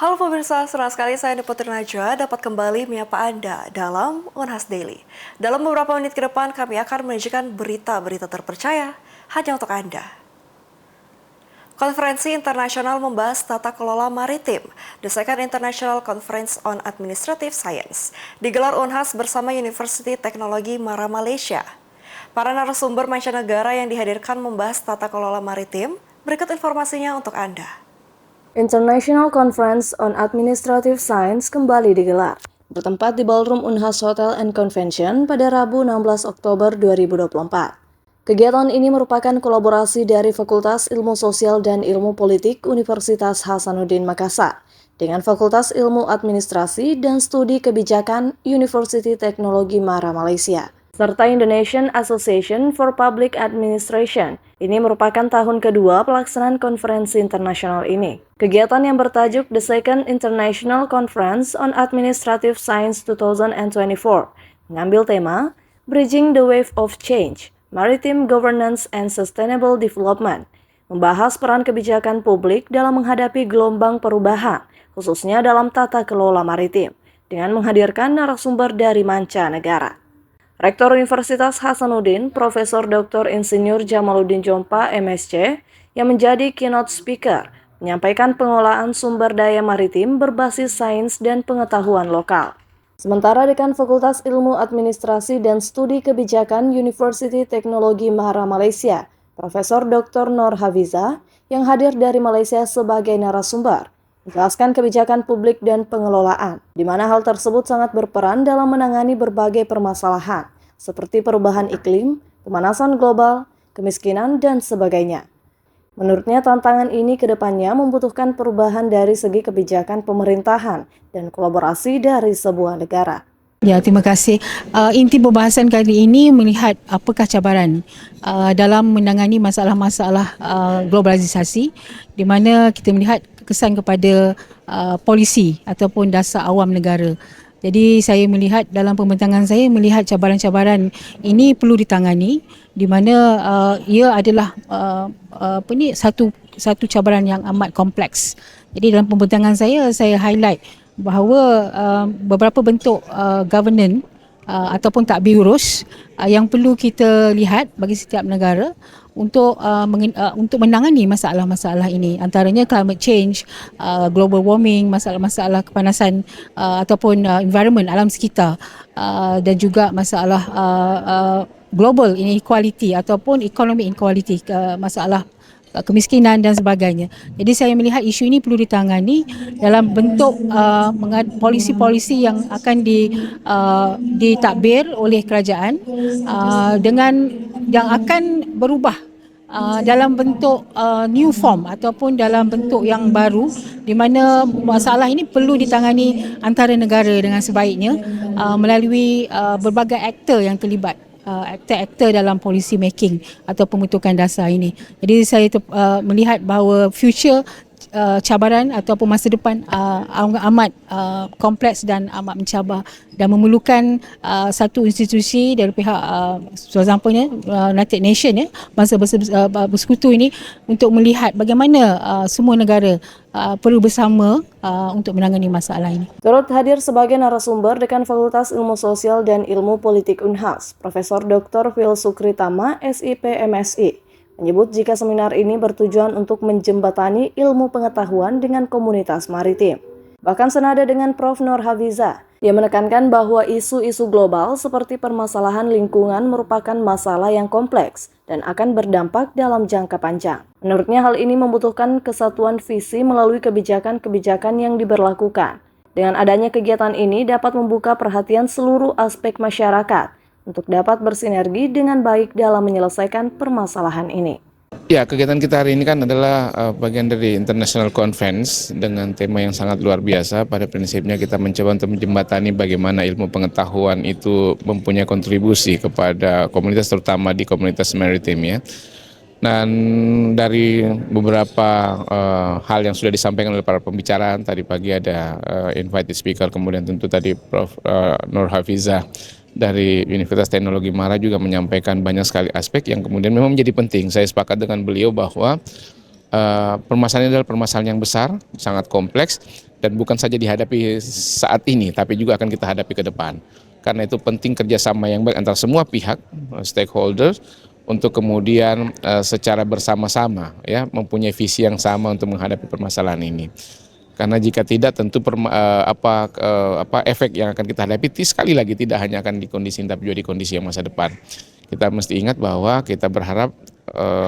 Halo pemirsa, senang sekali saya Putri Najwa dapat kembali menyapa Anda dalam Unhas Daily. Dalam beberapa menit ke depan kami akan menyajikan berita-berita terpercaya hanya untuk Anda. Konferensi internasional membahas tata kelola maritim, The Second International Conference on Administrative Science, digelar Unhas bersama University Teknologi Mara Malaysia. Para narasumber mancanegara yang dihadirkan membahas tata kelola maritim, berikut informasinya untuk Anda. International Conference on Administrative Science kembali digelar, bertempat di Ballroom Unhas Hotel and Convention pada Rabu 16 Oktober 2024. Kegiatan ini merupakan kolaborasi dari Fakultas Ilmu Sosial dan Ilmu Politik Universitas Hasanuddin Makassar dengan Fakultas Ilmu Administrasi dan Studi Kebijakan University Teknologi Mara Malaysia, serta Indonesian Association for Public Administration. Ini merupakan tahun kedua pelaksanaan konferensi internasional ini. Kegiatan yang bertajuk The Second International Conference on Administrative Science 2024 mengambil tema Bridging the Wave of Change, Maritime Governance and Sustainable Development, membahas peran kebijakan publik dalam menghadapi gelombang perubahan, khususnya dalam tata kelola maritim, dengan menghadirkan narasumber dari mancanegara. Rektor Universitas Hasanuddin, Profesor Dr. Insinyur Jamaluddin Jompa, MSc, yang menjadi keynote speaker, menyampaikan pengelolaan sumber daya maritim berbasis sains dan pengetahuan lokal. Sementara Dekan Fakultas Ilmu Administrasi dan Studi Kebijakan University Teknologi Mara Malaysia, Profesor Dr. Nur Hafiza, yang hadir dari Malaysia sebagai narasumber, menjelaskan kebijakan publik dan pengelolaan, di mana hal tersebut sangat berperan dalam menangani berbagai permasalahan, seperti perubahan iklim, pemanasan global, kemiskinan, dan sebagainya. Menurutnya, tantangan ini ke depannya membutuhkan perubahan dari segi kebijakan pemerintahan dan kolaborasi dari sebuah negara. Ya, terima kasih. Inti pembahasan kali ini melihat apakah cabaran dalam menangani masalah-masalah globalisasi, di mana kita melihat kesan kepada polisi ataupun dasar awam negara. Jadi saya melihat dalam pembentangan saya melihat cabaran-cabaran ini perlu ditangani, di mana ia adalah satu cabaran yang amat kompleks. Jadi dalam pembentangan saya highlight bahawa beberapa bentuk governance ataupun takbir urus yang perlu kita lihat bagi setiap negara untuk menangani masalah-masalah ini, antaranya climate change, global warming, masalah-masalah kepanasan ataupun environment, alam sekitar, dan juga masalah global inequality ataupun economic inequality, masalah kemiskinan dan sebagainya. Jadi saya melihat isu ini perlu ditangani dalam bentuk polisi-polisi yang akan ditadbir oleh kerajaan dengan yang akan berubah dalam bentuk new form ataupun dalam bentuk yang baru, di mana masalah ini perlu ditangani antara negara dengan sebaiknya melalui berbagai aktor yang terlibat, aktor-aktor dalam policy making atau pembentukan dasar ini. Jadi saya melihat bahawa future cabaran ataupun masa depan amat kompleks dan amat mencabar dan memerlukan satu institusi dari pihak for example United Nations, bangsa bersekutu ini, untuk melihat bagaimana semua negara perlu bersama untuk menangani masalah ini. Turut hadir sebagai narasumber Dekan Fakultas Ilmu Sosial dan Ilmu Politik Unhas, Profesor Dr. Phil Sukritama, SIP MSI, menyebut jika seminar ini bertujuan untuk menjembatani ilmu pengetahuan dengan komunitas maritim. Bahkan senada dengan Prof. Nur Hafiza, ia menekankan bahwa isu-isu global seperti permasalahan lingkungan merupakan masalah yang kompleks dan akan berdampak dalam jangka panjang. Menurutnya hal ini membutuhkan kesatuan visi melalui kebijakan-kebijakan yang diberlakukan. Dengan adanya kegiatan ini dapat membuka perhatian seluruh aspek masyarakat untuk dapat bersinergi dengan baik dalam menyelesaikan permasalahan ini. Ya, kegiatan kita hari ini kan adalah bagian dari International Conference dengan tema yang sangat luar biasa. Pada prinsipnya kita mencoba untuk menjembatani bagaimana ilmu pengetahuan itu mempunyai kontribusi kepada komunitas, terutama di komunitas maritim ya. Dan dari beberapa hal yang sudah disampaikan oleh para pembicara, tadi pagi ada invited speaker, kemudian tentu tadi Prof. Nur Hafiza dari Universitas Teknologi Mara juga menyampaikan banyak sekali aspek yang kemudian memang menjadi penting. Saya sepakat dengan beliau bahwa permasalahan ini adalah permasalahan yang besar, sangat kompleks, dan bukan saja dihadapi saat ini, tapi juga akan kita hadapi ke depan. Karena itu penting kerjasama yang baik antara semua pihak, stakeholders, untuk kemudian secara bersama-sama ya mempunyai visi yang sama untuk menghadapi permasalahan ini. Karena jika tidak tentu efek yang akan kita hadapi sekali lagi tidak hanya akan di kondisi ini tapi juga di kondisi yang masa depan. Kita mesti ingat bahwa kita berharap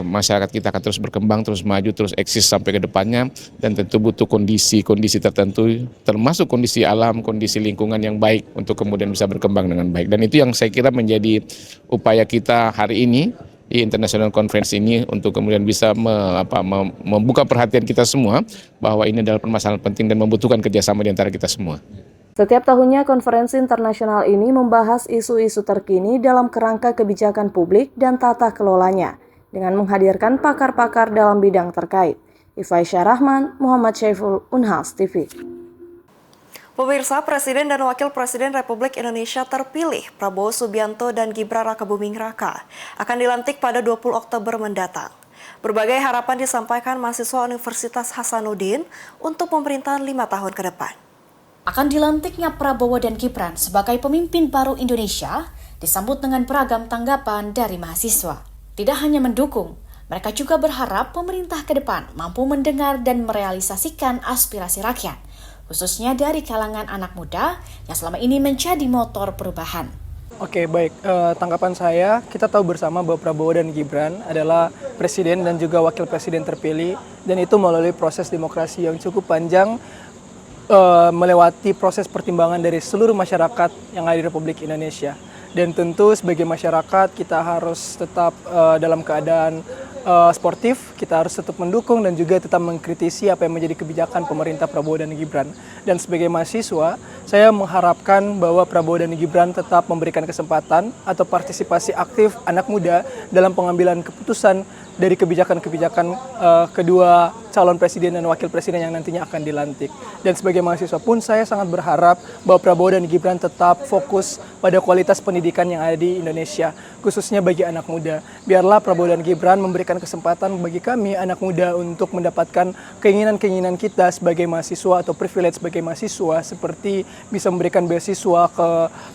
masyarakat kita akan terus berkembang, terus maju, terus eksis sampai ke depannya, dan tentu butuh kondisi-kondisi tertentu termasuk kondisi alam, kondisi lingkungan yang baik untuk kemudian bisa berkembang dengan baik. Dan itu yang saya kira menjadi upaya kita hari ini di International Conference ini untuk kemudian bisa membuka perhatian kita semua bahwa ini adalah permasalahan penting dan membutuhkan kerjasama di antara kita semua. Setiap tahunnya, konferensi internasional ini membahas isu-isu terkini dalam kerangka kebijakan publik dan tata kelolanya, dengan menghadirkan pakar-pakar dalam bidang terkait. Ifaisyah Rahman, Muhammad Syaiful, Unhas TV. Pemirsa, Presiden dan Wakil Presiden Republik Indonesia terpilih Prabowo Subianto dan Gibran Rakabuming Raka akan dilantik pada 20 Oktober mendatang. Berbagai harapan disampaikan mahasiswa Universitas Hasanuddin untuk pemerintahan 5 tahun ke depan. Akan dilantiknya Prabowo dan Gibran sebagai pemimpin baru Indonesia disambut dengan beragam tanggapan dari mahasiswa. Tidak hanya mendukung, mereka juga berharap pemerintah ke depan mampu mendengar dan merealisasikan aspirasi rakyat, khususnya dari kalangan anak muda yang selama ini menjadi motor perubahan. Oke, baik. Tanggapan saya, kita tahu bersama bahwa Prabowo dan Gibran adalah presiden dan juga wakil presiden terpilih, dan itu melalui proses demokrasi yang cukup panjang, melewati proses pertimbangan dari seluruh masyarakat yang ada di Republik Indonesia. Dan tentu sebagai masyarakat kita harus tetap dalam keadaan sportif, kita harus tetap mendukung dan juga tetap mengkritisi apa yang menjadi kebijakan pemerintah Prabowo dan Gibran. Dan sebagai mahasiswa, saya mengharapkan bahwa Prabowo dan Gibran tetap memberikan kesempatan atau partisipasi aktif anak muda dalam pengambilan keputusan dari kebijakan-kebijakan kedua calon presiden dan wakil presiden yang nantinya akan dilantik. Dan sebagai mahasiswa pun saya sangat berharap bahwa Prabowo dan Gibran tetap fokus pada kualitas pendidikan yang ada di Indonesia, khususnya bagi anak muda. Biarlah Prabowo dan Gibran memberikan kesempatan bagi kami anak muda untuk mendapatkan keinginan-keinginan kita sebagai mahasiswa atau privilege sebagai mahasiswa, seperti bisa memberikan beasiswa ke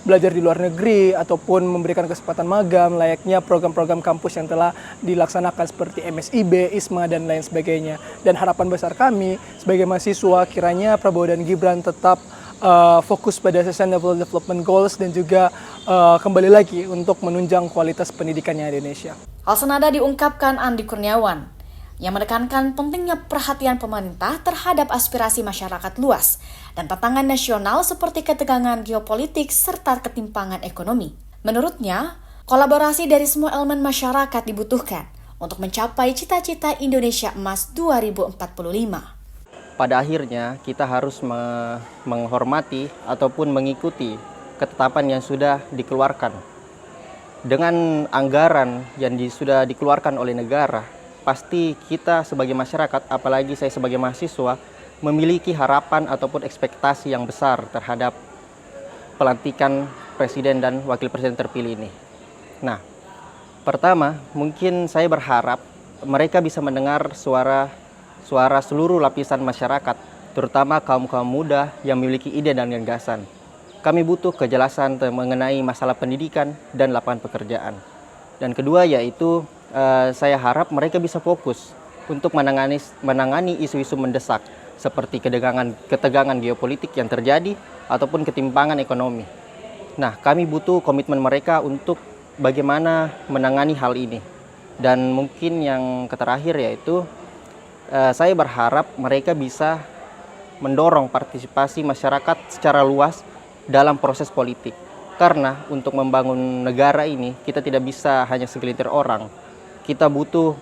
belajar di luar negeri ataupun memberikan kesempatan magang layaknya program-program kampus yang telah dilaksanakan seperti MSIB, ISMA, dan lain sebagainya. Dan harapan besar kami sebagai mahasiswa kiranya Prabowo dan Gibran tetap fokus pada Sustainable Development Goals dan juga kembali lagi untuk menunjang kualitas pendidikan yang ada di Indonesia. Hal senada diungkapkan Andi Kurniawan yang menekankan pentingnya perhatian pemerintah terhadap aspirasi masyarakat luas dan tantangan nasional seperti ketegangan geopolitik serta ketimpangan ekonomi. Menurutnya, kolaborasi dari semua elemen masyarakat dibutuhkan untuk mencapai cita-cita Indonesia Emas 2045. Pada akhirnya kita harus menghormati ataupun mengikuti ketetapan yang sudah dikeluarkan. Dengan anggaran yang sudah dikeluarkan oleh negara, pasti kita sebagai masyarakat, apalagi saya sebagai mahasiswa, memiliki harapan ataupun ekspektasi yang besar terhadap pelantikan presiden dan wakil presiden terpilih ini. Nah, pertama, mungkin saya berharap mereka bisa mendengar suara seluruh lapisan masyarakat, terutama kaum-kaum muda yang memiliki ide dan gagasan. Kami butuh kejelasan mengenai masalah pendidikan dan lapangan pekerjaan. Dan kedua yaitu saya harap mereka bisa fokus untuk menangani isu-isu mendesak seperti ketegangan geopolitik yang terjadi ataupun ketimpangan ekonomi. Nah, kami butuh komitmen mereka untuk bagaimana menangani hal ini. Dan mungkin yang terakhir yaitu saya berharap mereka bisa mendorong partisipasi masyarakat secara luas dalam proses politik. Karena untuk membangun negara ini kita tidak bisa hanya segelintir orang. Kita butuh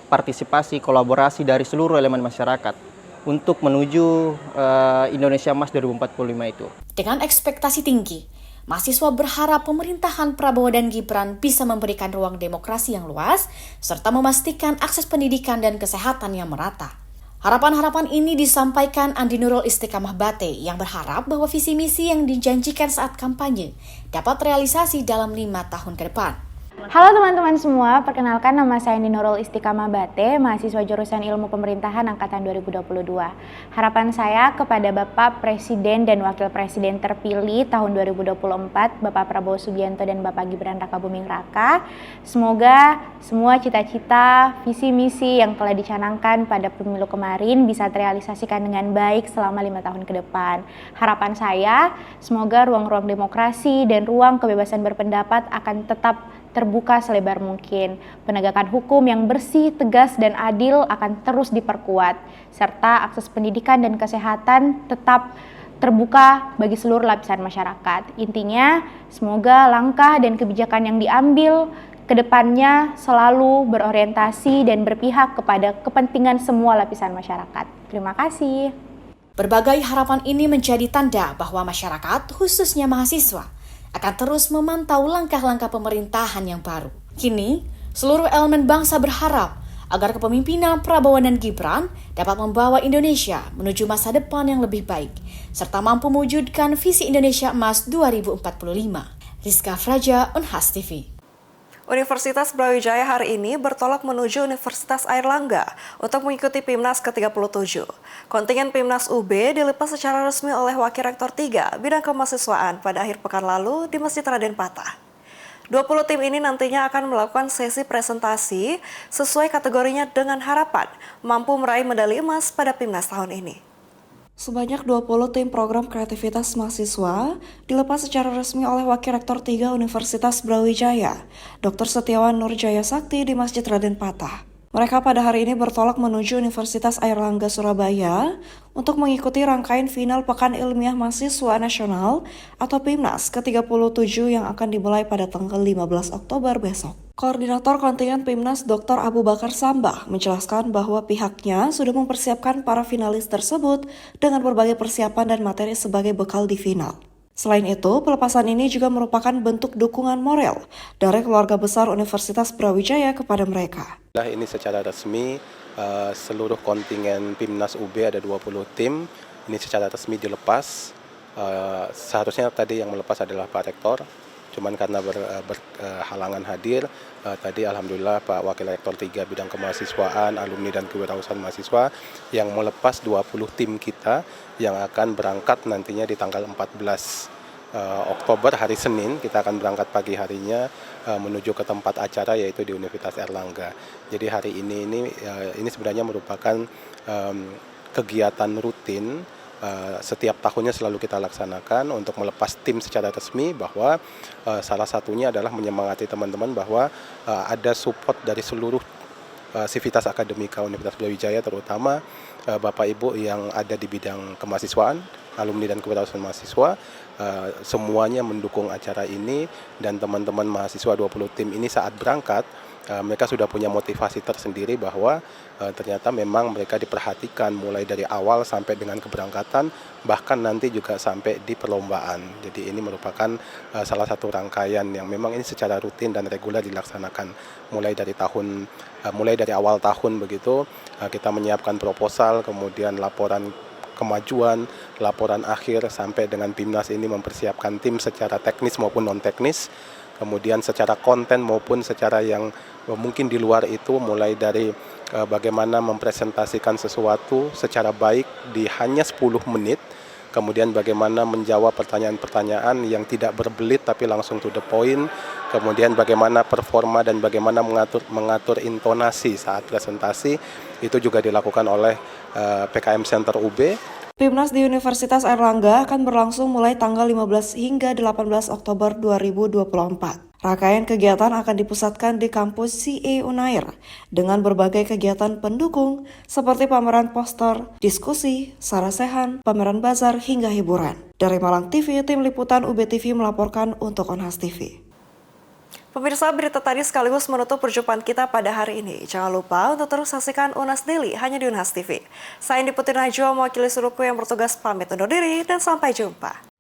partisipasi, kolaborasi dari seluruh elemen masyarakat untuk menuju Indonesia Emas 2045 itu. Dengan ekspektasi tinggi, mahasiswa berharap pemerintahan Prabowo dan Gibran bisa memberikan ruang demokrasi yang luas serta memastikan akses pendidikan dan kesehatan yang merata. Harapan-harapan ini disampaikan Andi Nurul Istiqamah Bate yang berharap bahwa visi misi yang dijanjikan saat kampanye dapat realisasi dalam 5 tahun ke depan. Halo teman-teman semua, perkenalkan nama saya Nurul Istiqamah Bate, mahasiswa jurusan Ilmu Pemerintahan angkatan 2022. Harapan saya kepada Bapak Presiden dan Wakil Presiden terpilih tahun 2024, Bapak Prabowo Subianto dan Bapak Gibran Rakabuming Raka, semoga semua cita-cita, visi misi yang telah dicanangkan pada pemilu kemarin bisa terrealisasikan dengan baik selama 5 tahun ke depan. Harapan saya, semoga ruang-ruang demokrasi dan ruang kebebasan berpendapat akan tetap terbuka selebar mungkin. Penegakan hukum yang bersih, tegas, dan adil akan terus diperkuat, serta akses pendidikan dan kesehatan tetap terbuka bagi seluruh lapisan masyarakat. Intinya, semoga langkah dan kebijakan yang diambil ke depannya selalu berorientasi dan berpihak kepada kepentingan semua lapisan masyarakat. Terima kasih. Berbagai harapan ini menjadi tanda bahwa masyarakat, khususnya mahasiswa, akan terus memantau langkah-langkah pemerintahan yang baru. Kini, seluruh elemen bangsa berharap agar kepemimpinan Prabowo dan Gibran dapat membawa Indonesia menuju masa depan yang lebih baik, serta mampu mewujudkan visi Indonesia Emas 2045. Rizka Fraja, Unhas TV. Universitas Brawijaya hari ini bertolak menuju Universitas Airlangga untuk mengikuti PIMNAS ke-37. Kontingen PIMNAS UB dilepas secara resmi oleh Wakil Rektor 3 Bidang Kemahasiswaan pada akhir pekan lalu di Masjid Raden Patah. 20 tim ini nantinya akan melakukan sesi presentasi sesuai kategorinya dengan harapan mampu meraih medali emas pada PIMNAS tahun ini. Sebanyak 20 tim program kreativitas mahasiswa dilepas secara resmi oleh Wakil Rektor 3 Universitas Brawijaya, Dr. Setiawan Nurjaya Sakti di Masjid Raden Patah. Mereka pada hari ini bertolak menuju Universitas Airlangga Surabaya untuk mengikuti rangkaian final Pekan Ilmiah Mahasiswa Nasional atau PIMNAS ke-37 yang akan dimulai pada tanggal 15 Oktober besok. Koordinator kontingen PIMNAS Dr. Abu Bakar Sambah menjelaskan bahwa pihaknya sudah mempersiapkan para finalis tersebut dengan berbagai persiapan dan materi sebagai bekal di final. Selain itu, pelepasan ini juga merupakan bentuk dukungan moral dari keluarga besar Universitas Brawijaya kepada mereka. Ini secara resmi seluruh kontingen PIMNAS UB ada 20 tim, ini secara resmi dilepas. Seharusnya tadi yang melepas adalah Pak Rektor, cuman karena berhalangan hadir, tadi Alhamdulillah Pak Wakil Rektor 3 Bidang Kemahasiswaan, Alumni dan Kewirausahaan Mahasiswa yang melepas 20 tim kita yang akan berangkat nantinya di tanggal 14 Oktober hari Senin. Kita akan berangkat pagi harinya menuju ke tempat acara yaitu di Universitas Airlangga. Jadi hari ini sebenarnya merupakan kegiatan rutin setiap tahunnya selalu kita laksanakan untuk melepas tim secara resmi, bahwa salah satunya adalah menyemangati teman-teman bahwa ada support dari seluruh sivitas akademika Universitas Brawijaya, terutama Bapak Ibu yang ada di bidang kemahasiswaan, alumni dan kewirausahaan mahasiswa, semuanya mendukung acara ini, dan teman-teman mahasiswa 20 tim ini saat berangkat mereka sudah punya motivasi tersendiri bahwa ternyata memang mereka diperhatikan mulai dari awal sampai dengan keberangkatan, bahkan nanti juga sampai di perlombaan. Jadi ini merupakan salah satu rangkaian yang memang ini secara rutin dan reguler dilaksanakan mulai dari awal tahun begitu. Kita menyiapkan proposal, kemudian laporan kemajuan, laporan akhir, sampai dengan PIMNAS ini mempersiapkan tim secara teknis maupun non-teknis, kemudian secara konten maupun secara yang mungkin di luar itu, mulai dari bagaimana mempresentasikan sesuatu secara baik di hanya 10 menit, kemudian bagaimana menjawab pertanyaan-pertanyaan yang tidak berbelit tapi langsung to the point, kemudian bagaimana performa dan bagaimana mengatur intonasi saat presentasi, itu juga dilakukan oleh PKM Center UB. PIMNAS di Universitas Airlangga akan berlangsung mulai tanggal 15 hingga 18 Oktober 2024. Rangkaian kegiatan akan dipusatkan di kampus CA Unair dengan berbagai kegiatan pendukung seperti pameran poster, diskusi, sarasehan, pameran bazar, hingga hiburan. Dari Malang TV, tim liputan UB TV melaporkan untuk Unhas TV. Pemirsa, berita tadi sekaligus menutup perjumpaan kita pada hari ini. Jangan lupa untuk terus saksikan Unas Daily hanya di Unhas TV. Saya Indi Putri Najwa, mewakili seluruh kru yang bertugas pamit undur diri dan sampai jumpa.